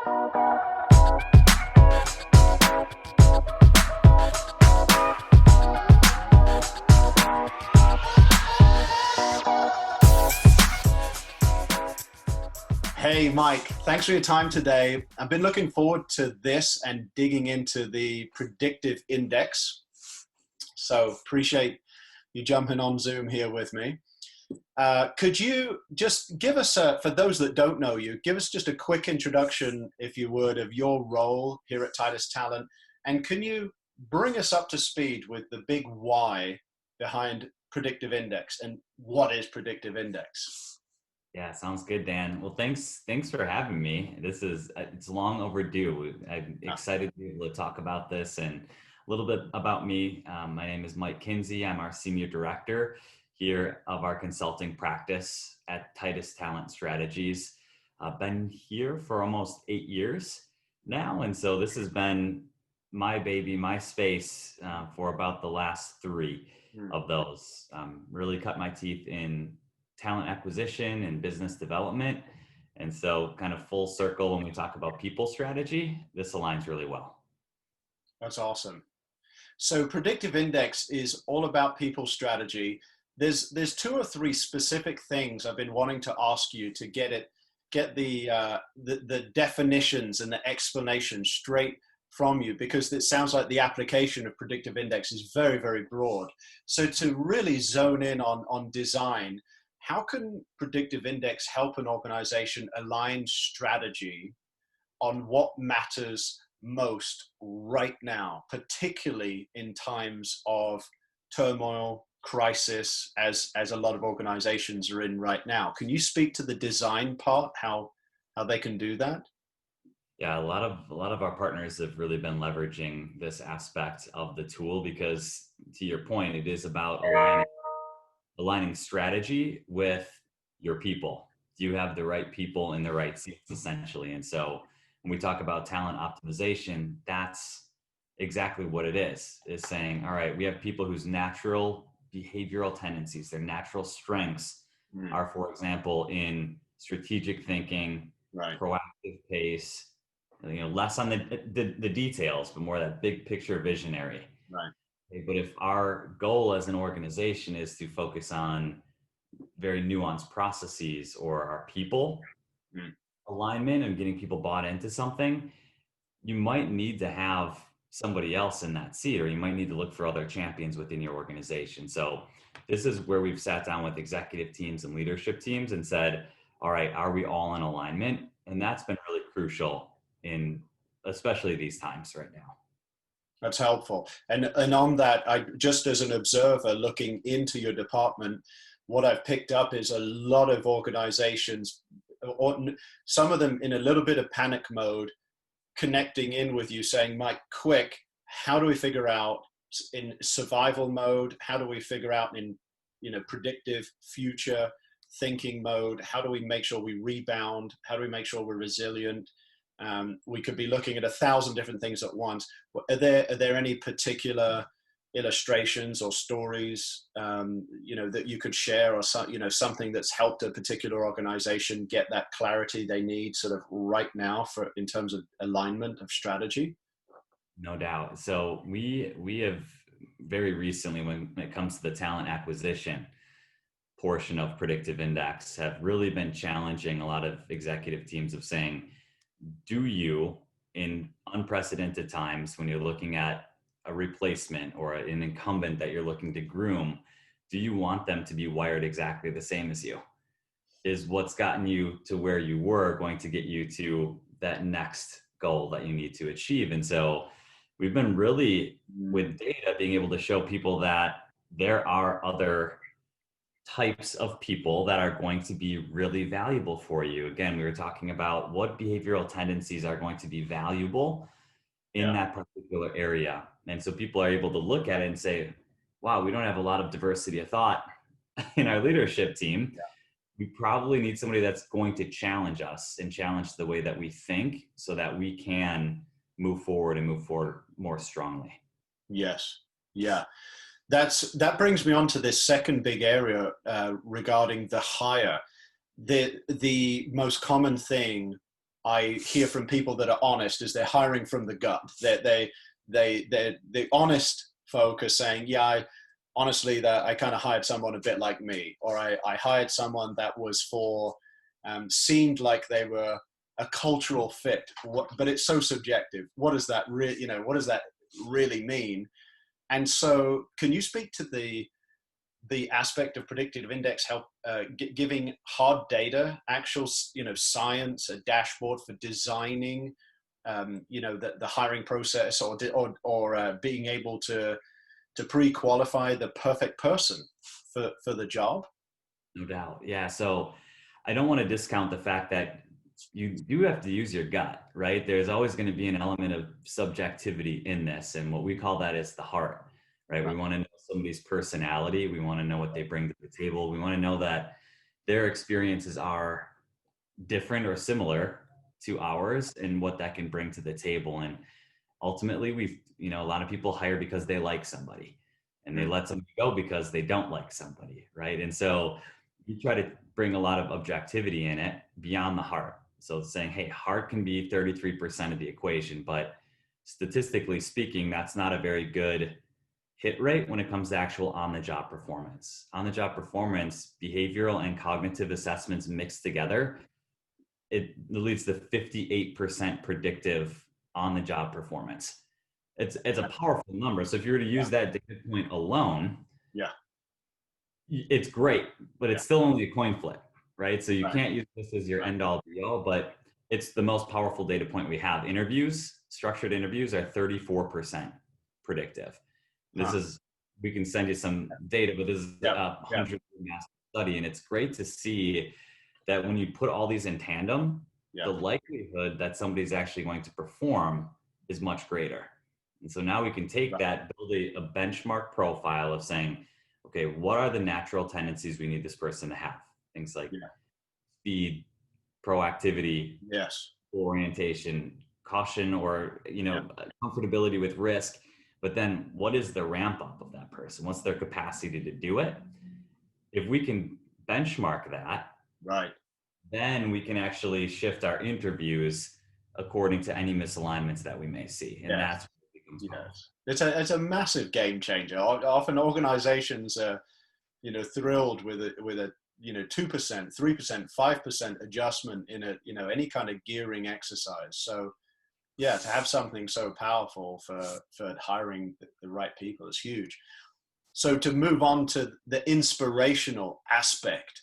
Hey, Mike, thanks for your time today. I've been looking forward to this and digging into the predictive index. So appreciate you jumping on Zoom here with me. Could you just give us, for those that don't know you, give us just a quick introduction, if you would, of your role here at Titus Talent. And can you bring us up to speed with the big why behind predictive index and what is predictive index? Yeah, sounds good, Dan. Well, thanks for having me. It's long overdue. I'm excited to be able to talk about this and a little bit about me. My name is Mike Kuenzi. I'm our Senior Director here of our consulting practice at Titus Talent Strategies. I've been here for almost 8 years now. And so this has been my baby, my space for about the last 3 of those. Really cut my teeth in talent acquisition and business development. And so kind of full circle when we talk about people strategy, this aligns really well. That's awesome. So predictive index is all about people strategy. There's 2 or 3 specific things I've been wanting to ask you to get the definitions and the explanation straight from you, because it sounds like the application of predictive index is very, very broad. So to really zone in on design, how can predictive index help an organization align strategy on what matters most right now, particularly in times of turmoil, crisis, as a lot of organizations are in right now? Can you speak to the design part, how they can do that? Yeah, a lot of our partners have really been leveraging this aspect of the tool because, to your point, it is about aligning strategy with your people. Do you have the right people in the right seats, essentially? And so when we talk about talent optimization, that's exactly what it is saying, all right, we have people whose natural behavioral tendencies, their natural strengths are, for example, in strategic thinking, right, proactive pace, less on the details, but more that big picture visionary. right. But if our goal as an organization is to focus on very nuanced processes or our people alignment and getting people bought into something, you might need to have somebody else in that seat, or you might need to look for other champions within your organization. So this is where we've sat down with executive teams and leadership teams and said, all right, are we all in alignment? And that's been really crucial in especially these times right now. That's helpful. And on that, I just as an observer looking into your department, what I've picked up is a lot of organizations, or some of them in a little bit of panic mode, connecting in with you saying, Mike, quick, how do we figure out in survival mode? How do we figure out in, predictive future thinking mode? How do we make sure we rebound? How do we make sure we're resilient? We could be looking at 1,000 different things at once. Are there any particular illustrations or stories, that you could share, or something that's helped a particular organization get that clarity they need sort of right now in terms of alignment of strategy? No doubt. So we have very recently, when it comes to the talent acquisition portion of predictive index, have really been challenging a lot of executive teams of saying, do you, in unprecedented times, when you're looking at a replacement or an incumbent that you're looking to groom, do you want them to be wired exactly the same as you? Is what's gotten you to where you were going to get you to that next goal that you need to achieve? And so we've been really, with data, being able to show people that there are other types of people that are going to be really valuable for you. Again, we were talking about what behavioral tendencies are going to be valuable in that particular area. And so people are able to look at it and say, wow, we don't have a lot of diversity of thought in our leadership team. Yeah. We probably need somebody that's going to challenge us and challenge the way that we think so that we can move forward more strongly. Yes. Yeah. That brings me on to this second big area regarding the hire. The most common thing I hear from people that are honest is they're hiring from the gut. The honest folk are saying, yeah, honestly, that I kind of hired someone a bit like me, or I hired someone that was seemed like they were a cultural fit. But it's so subjective. What does that what does that really mean? And so, can you speak to the aspect of predictive index help giving hard data, actual science, a dashboard for designing the hiring process, or being able to pre-qualify the perfect person for the job? No doubt. Yeah. So I don't want to discount the fact that you do have to use your gut, right? There's always going to be an element of subjectivity in this. And what we call that is the heart, right? We want to know somebody's personality. We want to know what they bring to the table. We want to know that their experiences are different or similar to ours and what that can bring to the table. And ultimately, a lot of people hire because they like somebody, and they let somebody go because they don't like somebody, right? And so you try to bring a lot of objectivity in it beyond the heart. So saying, hey, heart can be 33% of the equation, but statistically speaking, that's not a very good hit rate when it comes to actual on-the-job performance. On-the-job performance, behavioral and cognitive assessments mixed together, it leads to 58% predictive on-the-job performance. It's a powerful number. So if you were to use that data point alone, it's great, but it's still only a coin flip, right? So you can't use this as your end all be all, but it's the most powerful data point we have. Structured interviews are 34% predictive. This is, we can send you some data, but this is a 100 master study. And it's great to see that when you put all these in tandem, the likelihood that somebody's actually going to perform is much greater. And so now we can take that, build a benchmark profile of saying, okay, what are the natural tendencies we need this person to have? Things like speed, proactivity, orientation, caution, or comfortability with risk. But then what is the ramp up of that person? What's their capacity to do it? If we can benchmark that, then we can actually shift our interviews according to any misalignments that we may see. And that's it's a massive game changer. Often organizations are thrilled with a 2%, 3%, 5% adjustment in any kind of gearing exercise. So to have something so powerful for hiring the right people is huge. So to move on to the inspirational aspect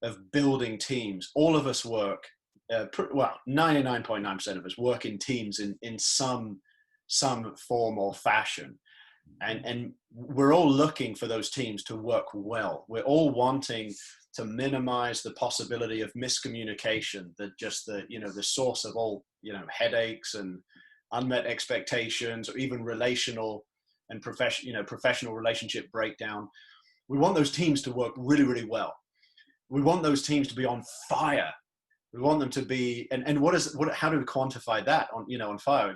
of building teams, all of us work 99.9% of us work in teams in some form or fashion. And we're all looking for those teams to work well. We're all wanting to minimize the possibility of miscommunication, the source of all, headaches and unmet expectations, or even relational and professional relationship breakdown. We want those teams to work really, really well. We want those teams to be on fire. We want them to be, and how do we quantify that on fire?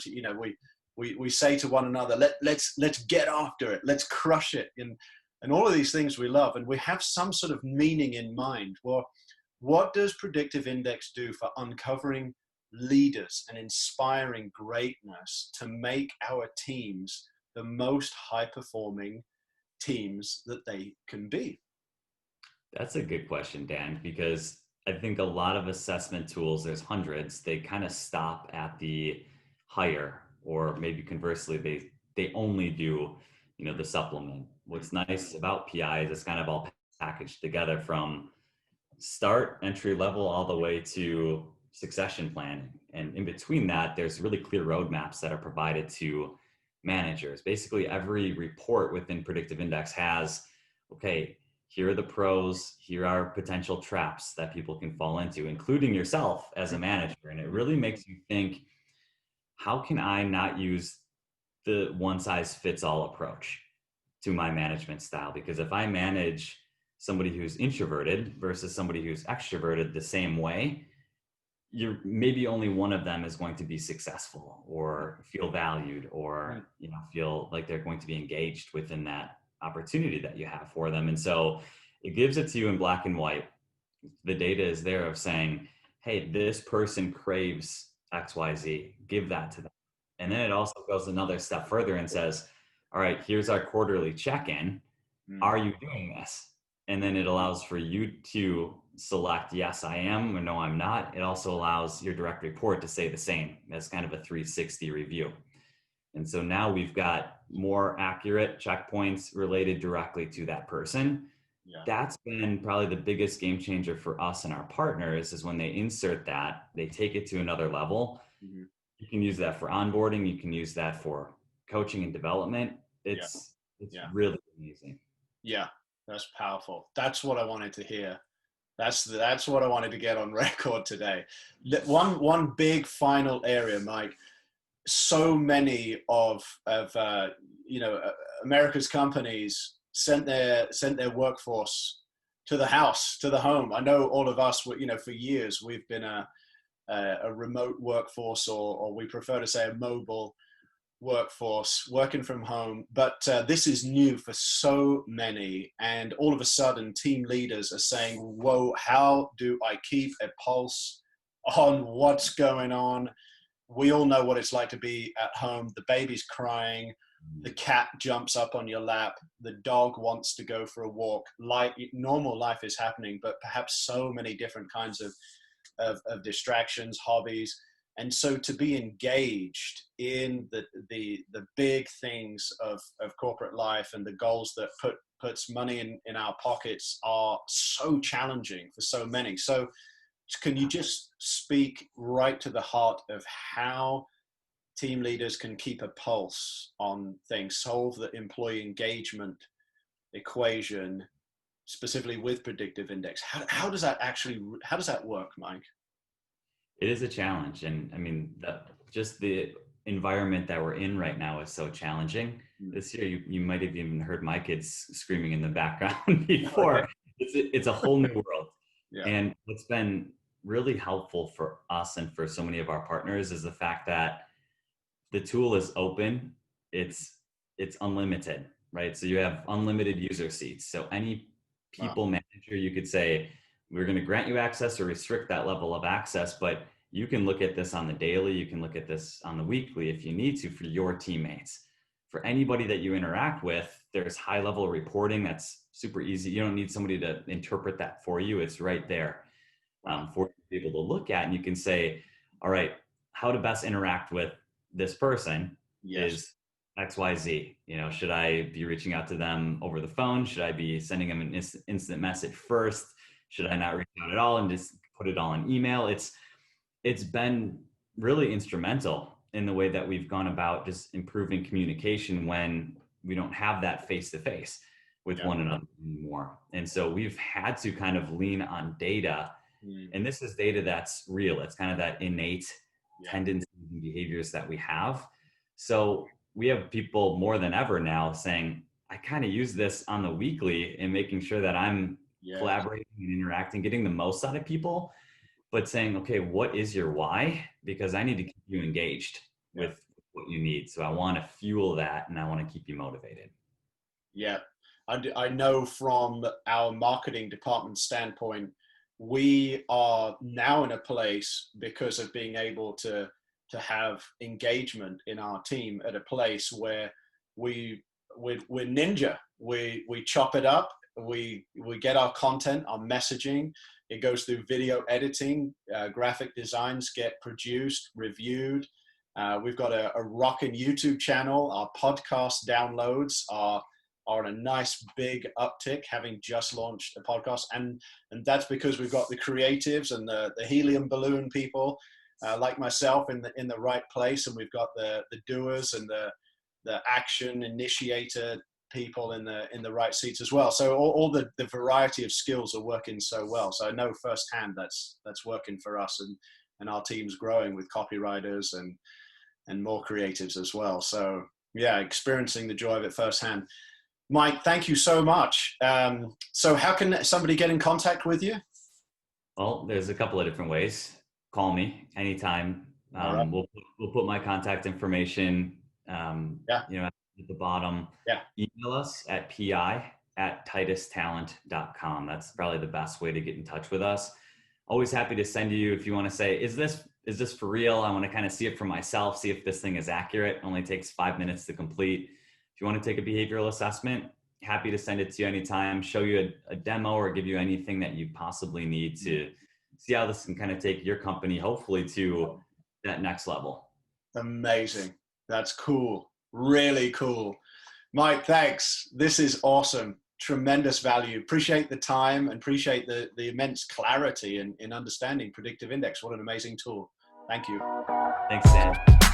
We say to one another, let's get after it, let's crush it, and all of these things we love, and we have some sort of meaning in mind. Well, what does Predictive Index do for uncovering leaders and inspiring greatness to make our teams the most high-performing teams that they can be? That's a good question, Dan, because I think a lot of assessment tools, there's hundreds, they kind of stop at the hire, or maybe conversely, they only do, the supplement. What's nice about PI is it's kind of all packaged together from start, entry level, all the way to succession planning. And in between that, there's really clear roadmaps that are provided to managers. Basically, every report within Predictive Index has, okay, here are the pros, here are potential traps that people can fall into, including yourself as a manager. And it really makes you think, how can I not use the one size fits all approach to my management style? Because if I manage somebody who's introverted versus somebody who's extroverted the same way, maybe only one of them is going to be successful or feel valued, or feel like they're going to be engaged within that opportunity that you have for them. And so it gives it to you in black and white. The data is there of saying, hey, this person craves XYZ, give that to them. And then it also goes another step further and says, all right, here's our quarterly check-in. Are you doing this? And then it allows for you to select, yes, I am, or no, I'm not. It also allows your direct report to say the same as kind of a 360 review. And so now we've got more accurate checkpoints related directly to that person. Yeah. That's been probably the biggest game changer for us and our partners, is when they insert that, they take it to another level. Mm-hmm. You can use that for onboarding. You can use that for coaching and development. It's really amazing. Yeah, that's powerful. That's what I wanted to hear. That's what I wanted to get on record today. One big final area, Mike. So many of America's companies sent their workforce to the house, to the home. I know all of us, for years we've been a remote workforce, or we prefer to say a mobile workforce, working from home. But this is new for so many, and all of a sudden team leaders are saying, whoa, how do I keep a pulse on what's going on? We all know what it's like to be at home. The baby's crying, the cat jumps up on your lap, the dog wants to go for a walk. Normal life is happening, but perhaps so many different kinds of distractions, hobbies. And so to be engaged in the big things of corporate life and the goals that puts money in our pockets are so challenging for so many. So can you just speak right to the heart of how team leaders can keep a pulse on things, solve the employee engagement equation, specifically with predictive index? How does that work, Mike? It is a challenge. And I mean, just the environment that we're in right now is so challenging. This year, you might have even heard my kids screaming in the background before. Okay. It's a whole new world. Yeah. And what's been really helpful for us and for so many of our partners is the fact that the tool is open. It's unlimited, right? So you have unlimited user seats. So any people manager, you could say, we're going to grant you access or restrict that level of access, but you can look at this on the daily. You can look at this on the weekly if you need to, for your teammates. For anybody that you interact with, there's high level reporting that's super easy. You don't need somebody to interpret that for you. It's right there for people to look at. And you can say, all right, how to best interact with this person is XYZ. Should I be reaching out to them over the phone? Should I be sending them an instant message first? Should I not reach out at all and just put it all in email? It's been really instrumental in the way that we've gone about just improving communication when we don't have that face-to-face with one another anymore. And so we've had to kind of lean on data. And this is data that's real. It's kind of that innate tendencies and behaviors that we have. So we have people more than ever now saying, I kind of use this on the weekly and making sure that I'm collaborating and interacting, getting the most out of people, but saying, okay, what is your why? Because I need to keep you engaged with what you need. So I want to fuel that, and I want to keep you motivated. Yeah. I know from our marketing department standpoint, we are now in a place, because of being able to have engagement in our team, at a place where we're ninja. We chop it up. We get our content, our messaging. It goes through video editing. Graphic designs get produced, reviewed. We've got a rockin' YouTube channel. Our podcast downloads are on a nice big uptick, having just launched a podcast. And that's because we've got the creatives and the helium balloon people like myself in the right place. And we've got the doers and the action initiator people in the right seats as well. So all the variety of skills are working so well. So I know firsthand that's working for us, and our team's growing with copywriters and more creatives as well. So yeah, experiencing the joy of it firsthand. Mike, thank you so much. So how can somebody get in contact with you? Well, there's a couple of different ways. Call me anytime. Right. We'll put my contact information at the bottom. Email us at pi@titustalent.com. That's probably the best way to get in touch with us. always happy to send you, if you want to say, is this for real? I want to kind of see it for myself, see if this thing is accurate. It only takes 5 minutes to complete. If you want to take a behavioral assessment, happy to send it to you anytime, show you a demo, or give you anything that you possibly need to see how this can kind of take your company, hopefully, to that next level. Amazing. That's cool. Really cool. Mike, thanks. This is awesome. Tremendous value. Appreciate the time and appreciate the immense clarity in understanding predictive index. What an amazing tool. Thank you. Thanks, Dan.